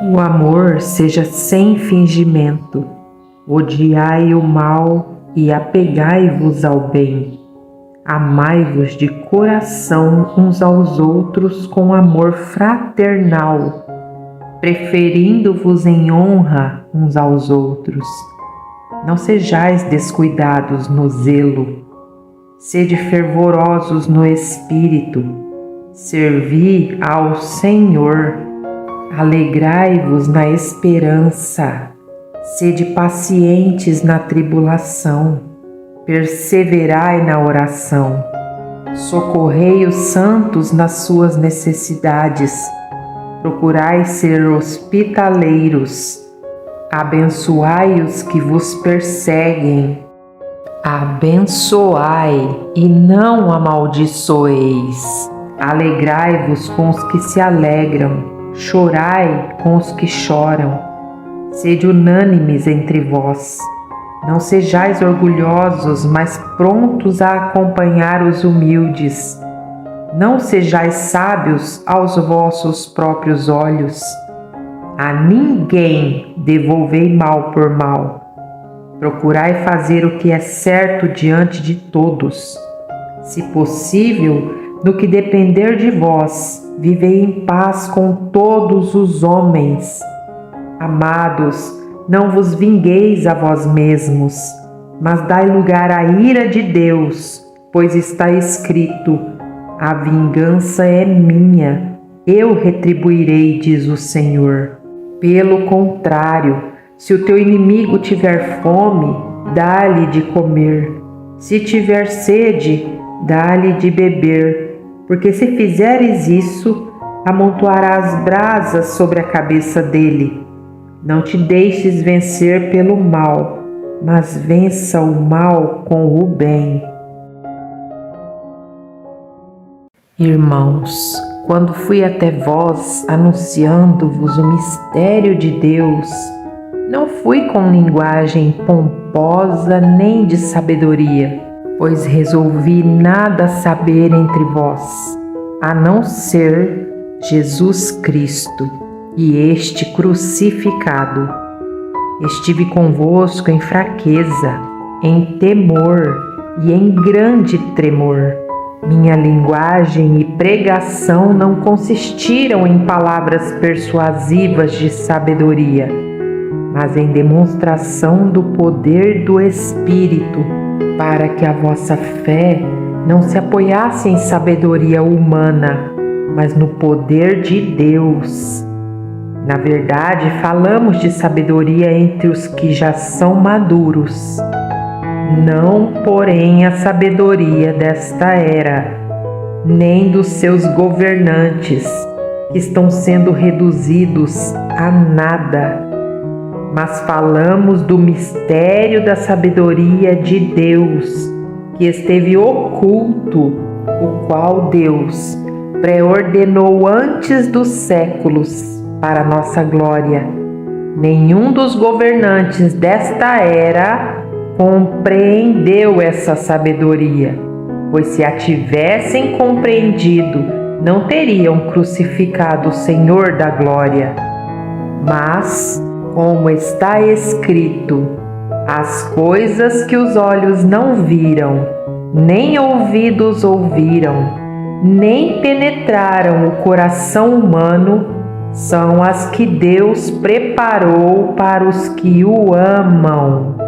O amor seja sem fingimento. Odiai o mal e apegai-vos ao bem. Amai-vos de coração uns aos outros com amor fraternal, preferindo-vos em honra uns aos outros. Não sejais descuidados no zelo. Sede fervorosos no espírito. Servi ao Senhor. Alegrai-vos na esperança. Sede pacientes na tribulação. Perseverai na oração. Socorrei os santos nas suas necessidades. Procurai ser hospitaleiros. Abençoai os que vos perseguem. Abençoai e não amaldiçoeis. Alegrai-vos com os que se alegram. Chorai com os que choram. Sede unânimes entre vós. Não sejais orgulhosos, mas prontos a acompanhar os humildes. Não sejais sábios aos vossos próprios olhos. A ninguém devolvei mal por mal. Procurai fazer o que é certo diante de todos. Se possível, no que depender de vós, vivei em paz com todos os homens. Amados, não vos vingueis a vós mesmos, mas dai lugar à ira de Deus, pois está escrito: a vingança é minha, eu retribuirei, diz o Senhor. Pelo contrário, se o teu inimigo tiver fome, dá-lhe de comer. Se tiver sede, dá-lhe de beber, porque se fizeres isso, amontoarás brasas sobre a cabeça dele. Não te deixes vencer pelo mal, mas vença o mal com o bem. Irmãos, quando fui até vós anunciando-vos o mistério de Deus, não fui com linguagem pomposa nem de sabedoria, pois resolvi nada saber entre vós, a não ser Jesus Cristo e este crucificado. Estive convosco em fraqueza, em temor e em grande tremor. Minha linguagem e pregação não consistiram em palavras persuasivas de sabedoria, mas em demonstração do poder do Espírito, para que a vossa fé não se apoiasse em sabedoria humana, mas no poder de Deus. Na verdade, falamos de sabedoria entre os que já são maduros, não, porém, a sabedoria desta era, nem dos seus governantes, que estão sendo reduzidos a nada, mas falamos do mistério da sabedoria de Deus, que esteve oculto, o qual Deus preordenou antes dos séculos para nossa glória. Nenhum dos governantes desta era compreendeu essa sabedoria, pois se a tivessem compreendido, não teriam crucificado o Senhor da glória. Mas, como está escrito, as coisas que os olhos não viram, nem ouvidos ouviram, nem penetraram o coração humano, são as que Deus preparou para os que o amam.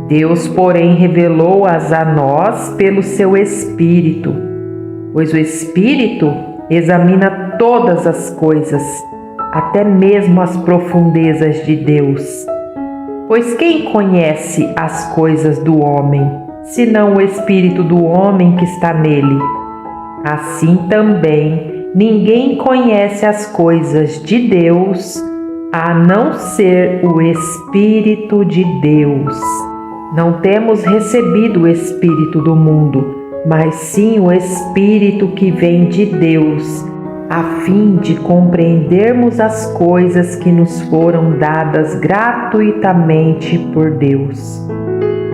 Deus, porém, revelou-as a nós pelo seu Espírito, pois o Espírito examina todas as coisas, até mesmo as profundezas de Deus. Pois quem conhece as coisas do homem, senão o Espírito do homem que está nele? Assim também, ninguém conhece as coisas de Deus, a não ser o Espírito de Deus. Não temos recebido o Espírito do mundo, mas sim o Espírito que vem de Deus, a fim de compreendermos as coisas que nos foram dadas gratuitamente por Deus.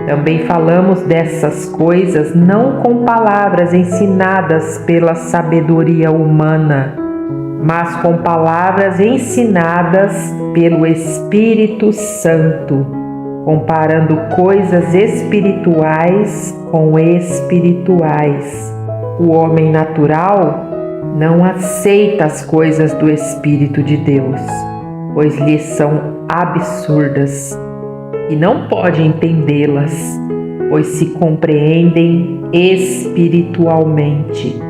Também falamos dessas coisas não com palavras ensinadas pela sabedoria humana, mas com palavras ensinadas pelo Espírito Santo, comparando coisas espirituais com espirituais. O homem natural não aceita as coisas do Espírito de Deus, pois lhes são absurdas, e não pode entendê-las, pois se compreendem espiritualmente.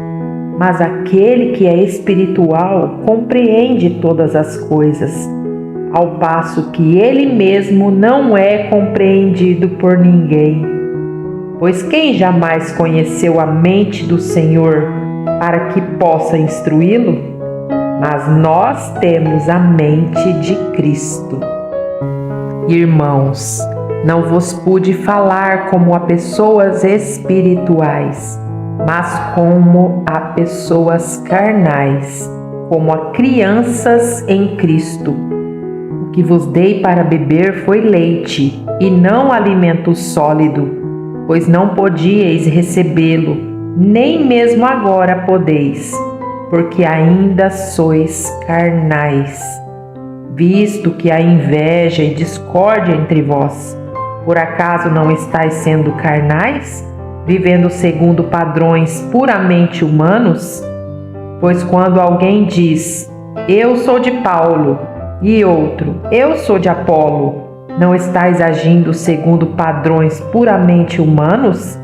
Mas aquele que é espiritual compreende todas as coisas, ao passo que ele mesmo não é compreendido por ninguém. Pois quem jamais conheceu a mente do Senhor para que possa instruí-lo? Mas nós temos a mente de Cristo. Irmãos, não vos pude falar como a pessoas espirituais, mas como a pessoas carnais, como a crianças em Cristo. O que vos dei para beber foi leite, e não alimento sólido, pois não podíeis recebê-lo, nem mesmo agora podeis, porque ainda sois carnais. Visto que há inveja e discórdia entre vós, por acaso não estáis sendo carnais, vivendo segundo padrões puramente humanos? Pois quando alguém diz, eu sou de Paulo, e outro, eu sou de Apolo, não estáis agindo segundo padrões puramente humanos?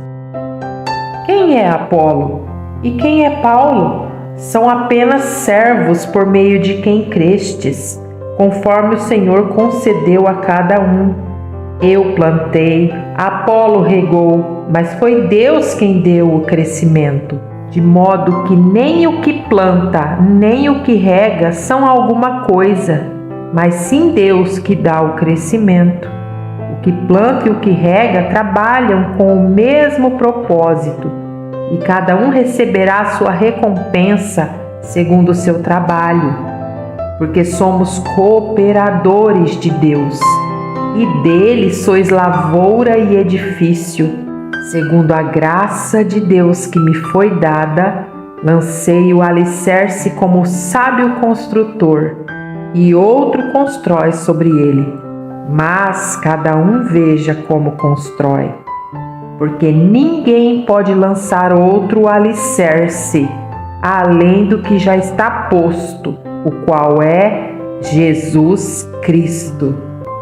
Quem é Apolo? E quem é Paulo? São apenas servos por meio de quem crestes, conforme o Senhor concedeu a cada um. Eu plantei, Apolo regou, mas foi Deus quem deu o crescimento. De modo que nem o que planta, nem o que rega são alguma coisa, mas sim Deus que dá o crescimento. O que planta e o que rega trabalham com o mesmo propósito, e cada um receberá a sua recompensa segundo o seu trabalho, porque somos cooperadores de Deus, e dele sois lavoura e edifício. Segundo a graça de Deus que me foi dada, lancei o alicerce como sábio construtor, e outro constrói sobre ele. Mas cada um veja como constrói, porque ninguém pode lançar outro alicerce, além do que já está posto, o qual é Jesus Cristo.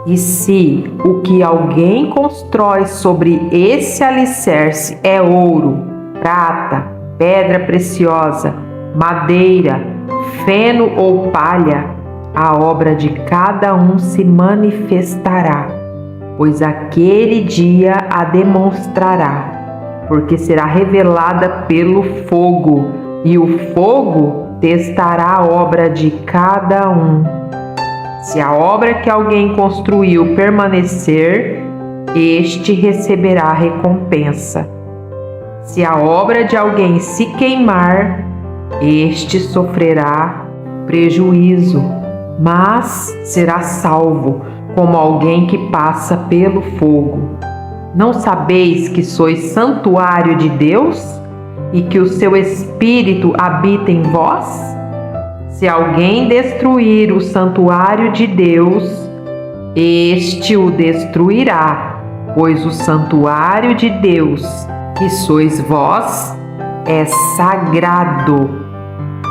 E se o que alguém constrói sobre esse alicerce é ouro, prata, pedra preciosa, madeira, feno ou palha, a obra de cada um se manifestará, pois aquele dia a demonstrará, porque será revelada pelo fogo, e o fogo testará a obra de cada um. Se a obra que alguém construiu permanecer, este receberá recompensa. Se a obra de alguém se queimar, este sofrerá prejuízo, mas será salvo, como alguém que passa pelo fogo. Não sabeis que sois santuário de Deus e que o seu Espírito habita em vós? Se alguém destruir o santuário de Deus, este o destruirá, pois o santuário de Deus, que sois vós, é sagrado.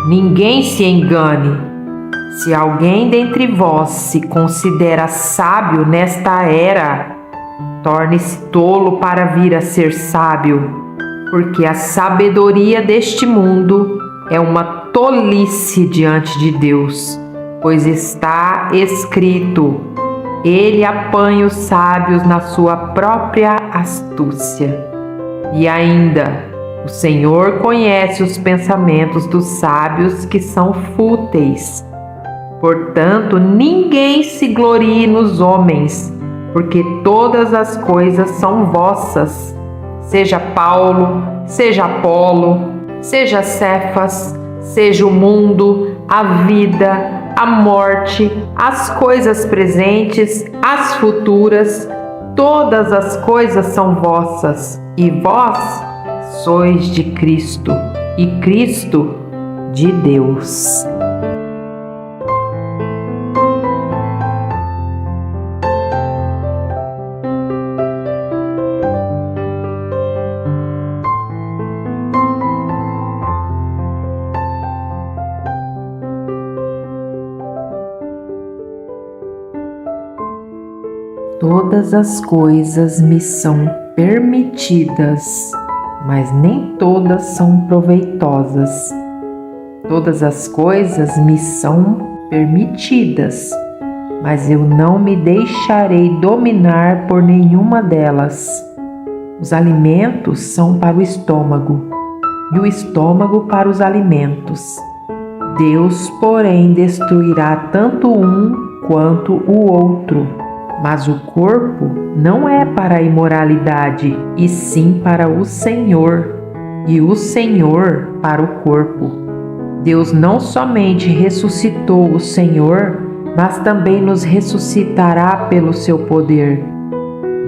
Ninguém se engane. Se alguém dentre vós se considera sábio nesta era, torne-se tolo para vir a ser sábio, porque a sabedoria deste mundo é uma tolice diante de Deus, pois está escrito: Ele apanha os sábios na sua própria astúcia. E ainda, o Senhor conhece os pensamentos dos sábios que são fúteis. Portanto, ninguém se glorie nos homens, porque todas as coisas são vossas, seja Paulo, seja Apolo, seja Cefas, seja o mundo, a vida, a morte, as coisas presentes, as futuras, todas as coisas são vossas, e vós sois de Cristo, e Cristo de Deus. Todas as coisas me são permitidas, mas nem todas são proveitosas. Todas as coisas me são permitidas, mas eu não me deixarei dominar por nenhuma delas. Os alimentos são para o estômago, e o estômago para os alimentos. Deus, porém, destruirá tanto um quanto o outro. Mas o corpo não é para a imoralidade, e sim para o Senhor, e o Senhor para o corpo. Deus não somente ressuscitou o Senhor, mas também nos ressuscitará pelo seu poder.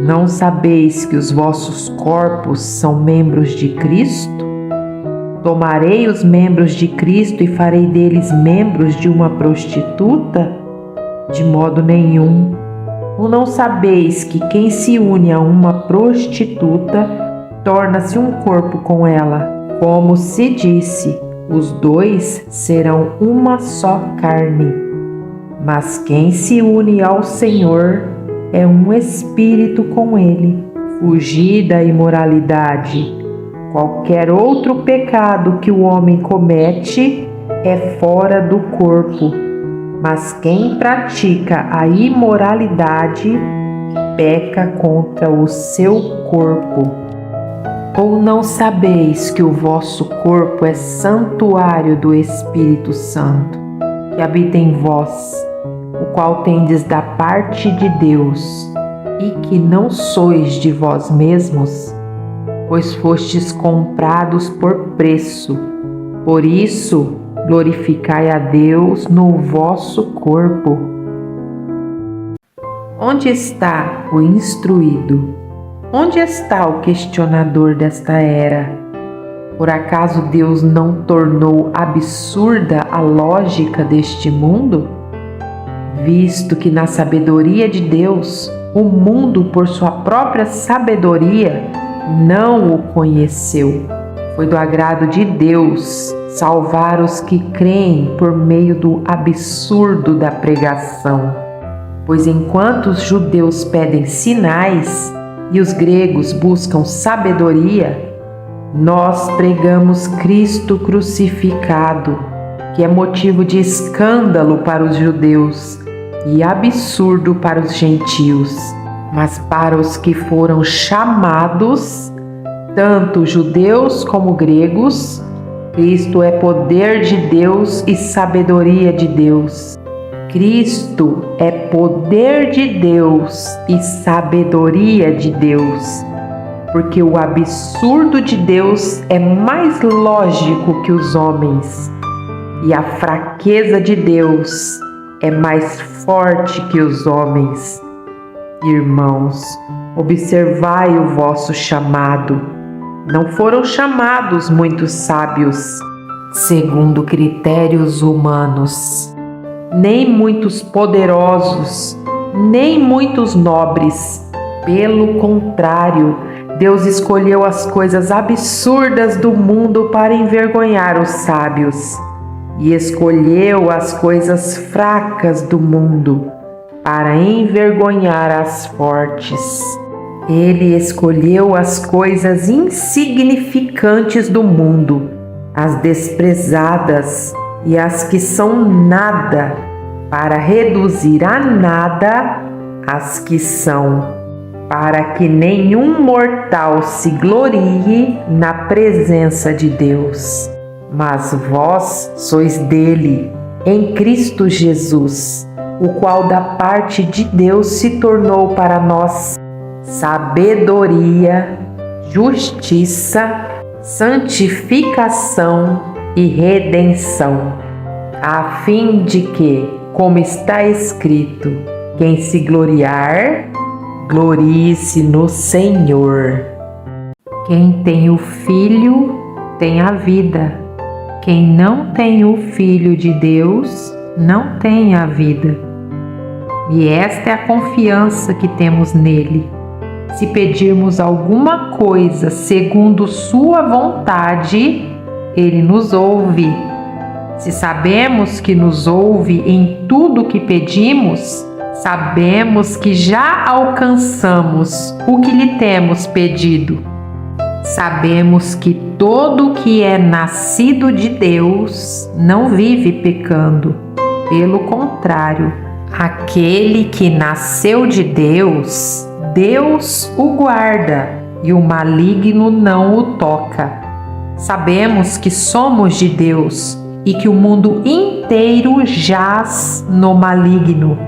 Não sabeis que os vossos corpos são membros de Cristo? Tomarei os membros de Cristo e farei deles membros de uma prostituta? De modo nenhum. Ou não sabeis que quem se une a uma prostituta torna-se um corpo com ela? Como se disse, os dois serão uma só carne. Mas quem se une ao Senhor é um espírito com Ele. Fugi da imoralidade. Qualquer outro pecado que o homem comete é fora do corpo, mas quem pratica a imoralidade peca contra o seu corpo. Ou não sabeis que o vosso corpo é santuário do Espírito Santo, que habita em vós, o qual tendes da parte de Deus, e que não sois de vós mesmos, pois fostes comprados por preço. Por isso, glorificai a Deus no vosso corpo. Onde está o instruído? Onde está o questionador desta era? Por acaso Deus não tornou absurda a lógica deste mundo? Visto que na sabedoria de Deus, o mundo, por sua própria sabedoria, não o conheceu. Foi do agrado de Deus salvar os que creem por meio do absurdo da pregação. Pois enquanto os judeus pedem sinais e os gregos buscam sabedoria, nós pregamos Cristo crucificado, que é motivo de escândalo para os judeus e absurdo para os gentios. Mas para os que foram chamados, tanto judeus como gregos, Cristo é poder de Deus e sabedoria de Deus. Cristo é poder de Deus e sabedoria de Deus, porque o absurdo de Deus é mais lógico que os homens, e a fraqueza de Deus é mais forte que os homens. Irmãos, observai o vosso chamado. Não foram chamados muitos sábios, segundo critérios humanos, nem muitos poderosos, nem muitos nobres. Pelo contrário, Deus escolheu as coisas absurdas do mundo para envergonhar os sábios, e escolheu as coisas fracas do mundo para envergonhar as fortes. Ele escolheu as coisas insignificantes do mundo, as desprezadas e as que são nada, para reduzir a nada as que são, para que nenhum mortal se glorie na presença de Deus. Mas vós sois dele, em Cristo Jesus, o qual da parte de Deus se tornou para nós sabedoria, justiça, santificação e redenção, a fim de que, como está escrito, quem se gloriar, glorie-se no Senhor. Quem tem o Filho tem a vida. Quem não tem o Filho de Deus não tem a vida. E esta é a confiança que temos nele. Se pedirmos alguma coisa segundo sua vontade, ele nos ouve. Se sabemos que nos ouve em tudo o que pedimos, Sabemos que já alcançamos o que lhe temos pedido. Sabemos que todo que é nascido de Deus não vive pecando. Pelo contrário, aquele que nasceu de Deus, Deus o guarda e o maligno não o toca. Sabemos que somos de Deus e que o mundo inteiro jaz no maligno.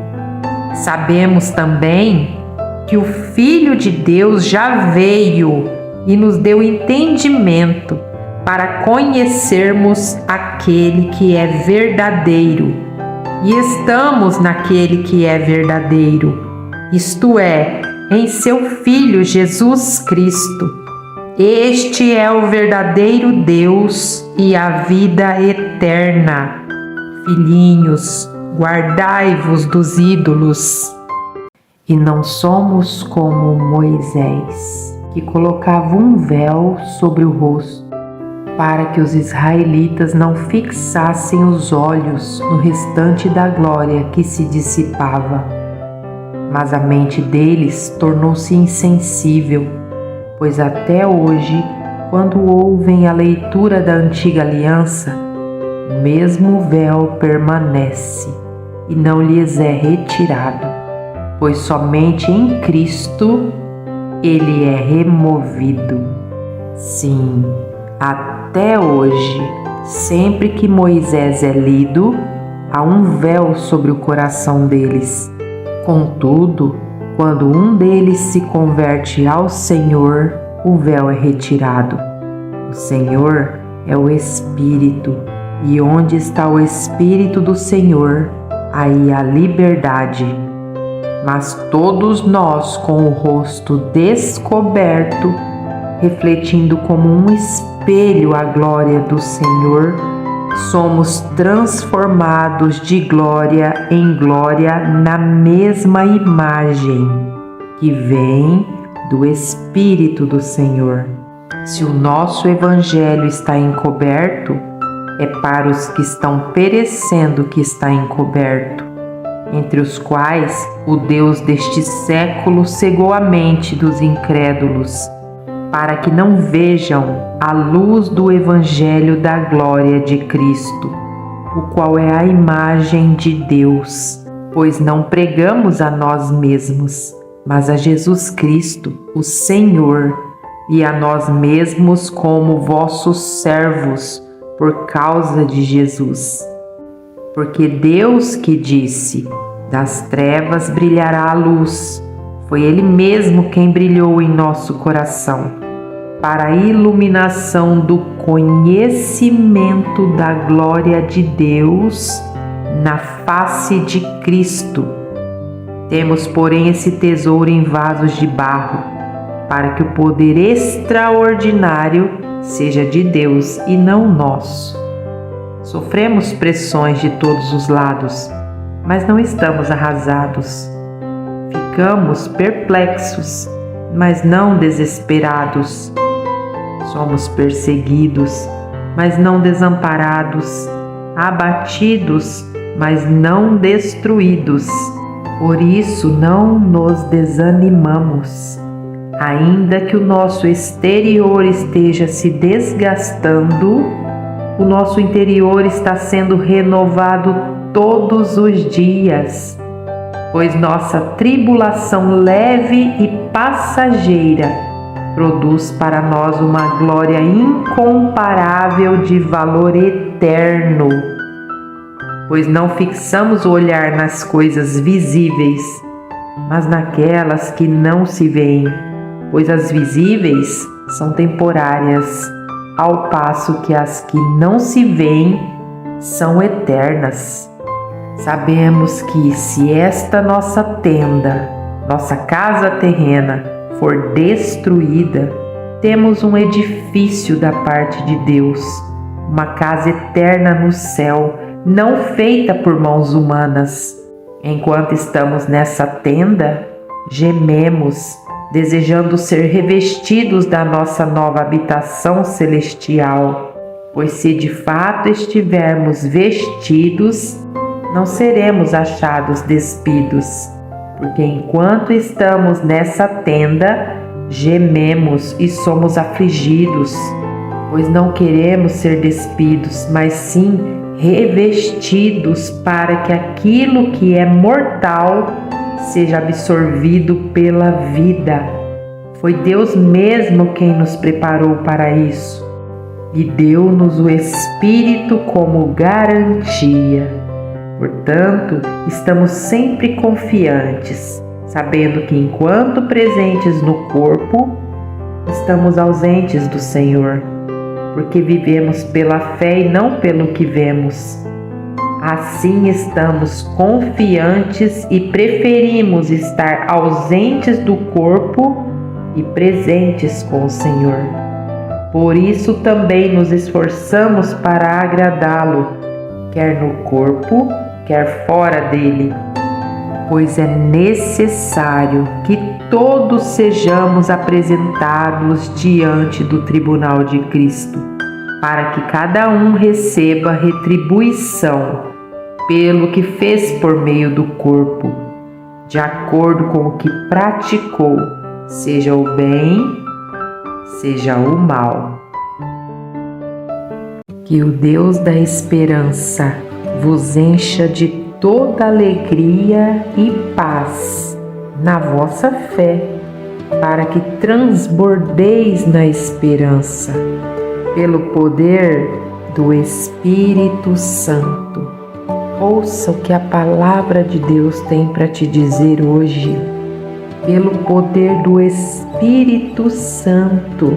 Sabemos também que o Filho de Deus já veio e nos deu entendimento para conhecermos aquele que é verdadeiro. E estamos naquele que é verdadeiro, isto é, em seu Filho Jesus Cristo. Este é o verdadeiro Deus e a vida eterna. Filhinhos, guardai-vos dos ídolos. E não somos como Moisés, que colocava um véu sobre o rosto, para que os israelitas não fixassem os olhos no restante da glória que se dissipava. Mas a mente deles tornou-se insensível, pois até hoje, quando ouvem a leitura da antiga aliança, o mesmo véu permanece e não lhes é retirado, pois somente em Cristo ele é removido. Sim, até hoje, sempre que Moisés é lido, há um véu sobre o coração deles. Contudo, quando um deles se converte ao Senhor, o véu é retirado. O Senhor é o Espírito, e onde está o Espírito do Senhor, aí há liberdade. Mas todos nós, com o rosto descoberto, refletindo como um espelho a glória do Senhor, somos transformados de glória em glória na mesma imagem que vem do Espírito do Senhor. Se o nosso Evangelho está encoberto, é para os que estão perecendo que está encoberto, entre os quais o Deus deste século cegou a mente dos incrédulos, para que não vejam a luz do Evangelho da glória de Cristo, o qual é a imagem de Deus, pois não pregamos a nós mesmos, mas a Jesus Cristo, o Senhor, e a nós mesmos como vossos servos, por causa de Jesus. Porque Deus que disse: das trevas brilhará a luz, foi Ele mesmo quem brilhou em nosso coração, para a iluminação do conhecimento da glória de Deus na face de Cristo. Temos, porém, esse tesouro em vasos de barro, para que o poder extraordinário seja de Deus e não nosso. Sofremos pressões de todos os lados, mas não estamos arrasados. Ficamos perplexos, mas não desesperados. Somos perseguidos, mas não desamparados, abatidos, mas não destruídos. Por isso não nos desanimamos, ainda que o nosso exterior esteja se desgastando, o nosso interior está sendo renovado todos os dias, pois nossa tribulação leve e passageira produz para nós uma glória incomparável de valor eterno, pois não fixamos o olhar nas coisas visíveis, mas naquelas que não se veem, pois as visíveis são temporárias, ao passo que as que não se veem são eternas. Sabemos que se esta nossa tenda, nossa casa terrena, for destruída, temos um edifício da parte de Deus, uma casa eterna no céu, não feita por mãos humanas. Enquanto estamos nessa tenda, gememos, desejando ser revestidos da nossa nova habitação celestial, pois se de fato estivermos vestidos, não seremos achados despidos, porque enquanto estamos nessa tenda, gememos e somos afligidos, pois não queremos ser despidos, mas sim revestidos para que aquilo que é mortal seja absorvido pela vida. Foi Deus mesmo quem nos preparou para isso e deu-nos o Espírito como garantia. Portanto, estamos sempre confiantes, sabendo que enquanto presentes no corpo, estamos ausentes do Senhor, porque vivemos pela fé e não pelo que vemos. Assim estamos confiantes e preferimos estar ausentes do corpo e presentes com o Senhor. Por isso também nos esforçamos para agradá-lo, quer no corpo, quer fora dele, pois é necessário que todos sejamos apresentados diante do tribunal de Cristo, para que cada um receba retribuição pelo que fez por meio do corpo, de acordo com o que praticou, seja o bem, seja o mal. Que o Deus da esperança vos encha de toda alegria e paz na vossa fé, para que transbordeis na esperança, pelo poder do Espírito Santo. Ouça o que a palavra de Deus tem para te dizer hoje. Pelo poder do Espírito Santo,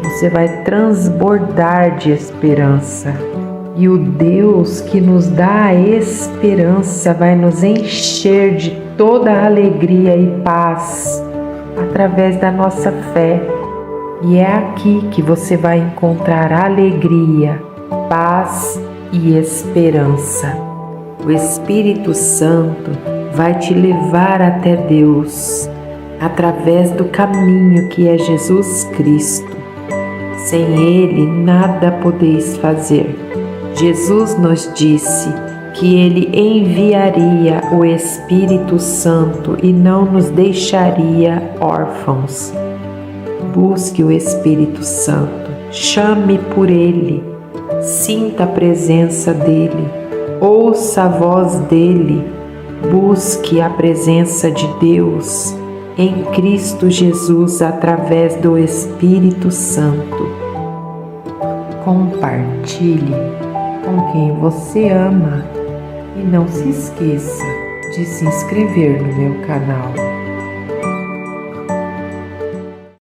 você vai transbordar de esperança. E o Deus que nos dá a esperança vai nos encher de toda a alegria e paz através da nossa fé. E é aqui que você vai encontrar alegria, paz e esperança. O Espírito Santo vai te levar até Deus através do caminho que é Jesus Cristo. Sem Ele nada podeis fazer. Jesus nos disse que Ele enviaria o Espírito Santo e não nos deixaria órfãos. Busque o Espírito Santo, chame por Ele, sinta a presença dEle, ouça a voz dEle, busque a presença de Deus em Cristo Jesus através do Espírito Santo. Compartilhe com quem você ama e não se esqueça de se inscrever no meu canal.